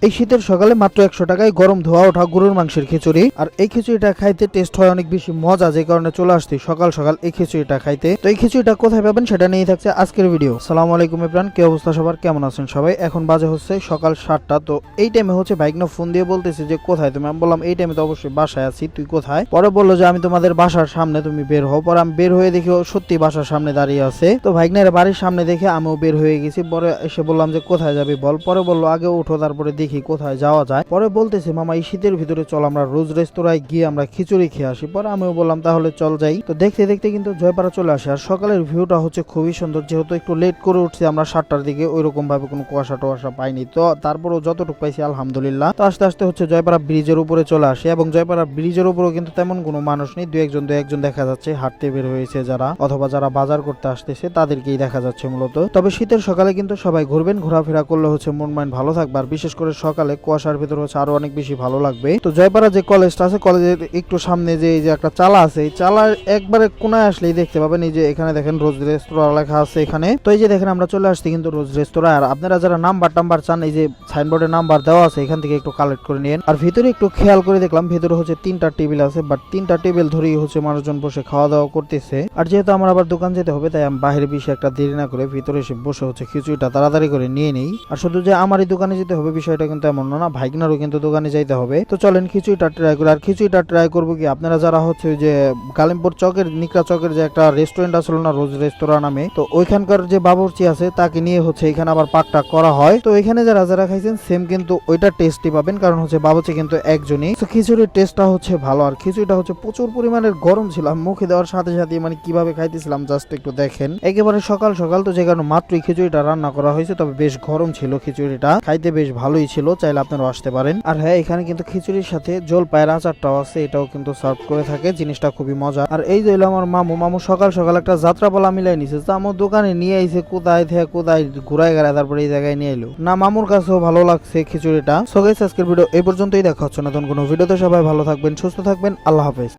এই শীতের সকালে মাত্র 100 টাকায় গরম ধোয়া ওঠা গরুর মাংসের খিচুড়ি। আর এই খিচুড়িটা খাইতে টেস্ট হয় অনেক বেশি মজা, যে কারণে চলে আসছি সকাল সকাল এই খিচুড়িটা খাইতে। তো এই খিচুড়িটা কোথায় পাবেন সেটা নিয়েই থাকছে আজকের ভিডিও। আসসালামু আলাইকুম এভরিওয়ান, কি অবস্থা সবার, কেমন আছেন সবাই? এখন বাজে হচ্ছে সকাল 7টা। তো এই টাইমে হচ্ছে ভাইগনা ফোন দিয়ে বলতেছে যে কোথায় তুমি। আমি বললাম এই টাইমে তো অবশ্যই বাসায় আছি, তুই কোথায়? পরে বললো যে আমি তোমাদের বাসার সামনে, তুমি বের হও। পরে আমি বের হয়ে দেখি ও সত্যি বাসার সামনে দাঁড়িয়ে আছে। তো ভাইগনার বাড়ির সামনে দেখে আমিও বের হয়ে গেছি। পরে এসে বললাম যে কোথায় যাবি বল। পরে বললো আগে উঠো, তারপরে দেখি কোথায় যাওয়া যায়। পরে বলতেছে মামা এই শীতের ভিতরে চল আমরা রোজ রেস্তোরাঁয় গিয়ে আমরা খিচুড়ি খেয়ে আসি। পরে আমিও বললাম তাহলে চল যাই। তো দেখতে দেখতে কিন্তু জয়পাড়া চলে আসে। আর সকালের ভিউটা হচ্ছে খুবই সুন্দর, যেহেতু একটু লেট করে উঠছি আমরা 7টার দিকে, ওইরকম ভাবে কোনো কুয়াশা টোয়াশা পাইনি। তো তারপরেও যতটুকু পাইছি আলহামদুলিল্লাহ। তো আস্তে আস্তে হচ্ছে জয়পাড়া ব্রিজের উপরে চলে আসে, এবং জয়পাড়া ব্রিজের উপরেও কিন্তু তেমন কোনো মানুষ নেই। দু একজন দেখা যাচ্ছে হাঁটতে বের হয়েছে যারা, অথবা যারা বাজার করতে আসতেছে তাদেরকেই দেখা যাচ্ছে মূলত। তবে শীতের সকালে কিন্তু সবাই ঘুরবেন, ঘোরাফেরা করলে হচ্ছে মন মাইন্ড ভালো থাকবে। আর বিশেষ করে সকালে কুয়াশার ভিতরে হচ্ছে আরো অনেক বেশি ভালো লাগবে। তো জয়পাড়া যে কলেজটা আছে, কলেজের একটু সামনে যে এই যে একটা চালা আছে, এই চালার একবারে কোনায় আসলেই দেখতে পাবেন এই যে এখানে দেখেন রোজ রেস্তোরাঁ লেখা আছে এখানে। তো এই যে দেখেন আমরা চলে আসছি কিন্তু রোজ রেস্তোরাঁ। আর আপনারা যারা নাম্বার চান, এই যে সাইনবোর্ডে নাম্বার দেওয়া আছে, এখান থেকে একটু কালেক্ট করে নিন। আর ভিতরে একটু খেয়াল করে দেখলাম ভিতরে হচ্ছে 3টা টেবিল আছে, বাট 3টা টেবিল ধরেই হচ্ছে মানুষজন বসে খাওয়া দাওয়া করতেছে। আর যেহেতু আমার আবার দোকান যেতে হবে, তাই আমি বাইরে বেশি একটা দেরি না করে ভিতরে এসে বসে হচ্ছে খিচুড়িটা তাড়াতাড়ি করে নিয়ে নেই। আর শুধু যে আমারই দোকানে যেতে হবে বিষয়টা কিন্তু এমন না, ভাইগনারও কিন্তু দোকানে যাইতে হবে। তো চলেন খিচুড়িটা ট্রাই করি। আর খিচুড়িটা ট্রাই করবো কি, আপনারা যারা হচ্ছে যে গালিমপুর চকের নিকরা চকের যে একটা রেস্টুরেন্ট আসলো না রোজ রেস্তোরাঁ নামে, তো ওইখানকার যে বাবুর্চি আছে তাকে নিয়ে হচ্ছে এখানে আবার পাকটা করা হয়। তো এখানে যারা যারা খাইছেন সেম কিন্তু ওইটা টেস্টই পাবেন, কারণ হচ্ছে বাবুর্চি কিন্তু একজনই। তো খিচুড়ির টেস্টটা হচ্ছে ভালো। আর খিচুড়িটা হচ্ছে প্রচুর পরিমাণের গরম ছিল, মুখে দেওয়ার সাথে সাথে মানে কিভাবে খাইতেছিলাম জাস্ট একটু দেখেন। একেবারে সকাল সকাল, তো যে কারণে মাত্রই খিচুড়িটা রান্না করা হয়েছে, তবে বেশ গরম ছিল খিচুড়িটা, খাইতে বেশ ভালোই ছিল, চাইলে আপনারাও আসতে পারেন। আর হ্যাঁ, এখানে কিন্তু খিচুড়ির সাথে জলপাইয়ের আচারটাও আছে, এটাও কিন্তু সার্ভ করে থাকে, জিনিসটা খুবই মজা। আর এই যে আমার মামু সকাল সকাল একটা যাত্রাপালা মিলাই নিছে, তো আমার দোকানে নিয়ে আইছে কোথায় থেকে কোথায় ঘুরাই গেড়ায়, তারপরে এই জায়গায় নিয়ে এলো না। মামুর কাছেও ভালো লাগছে খিচুড়িটা। সো গাইস, আজকের ভিডিও এই পর্যন্তই, দেখা হচ্ছে নতুন কোনো ভিডিওতে। সবাই ভালো থাকবেন, সুস্থ থাকবেন, আল্লাহ হাফেজ।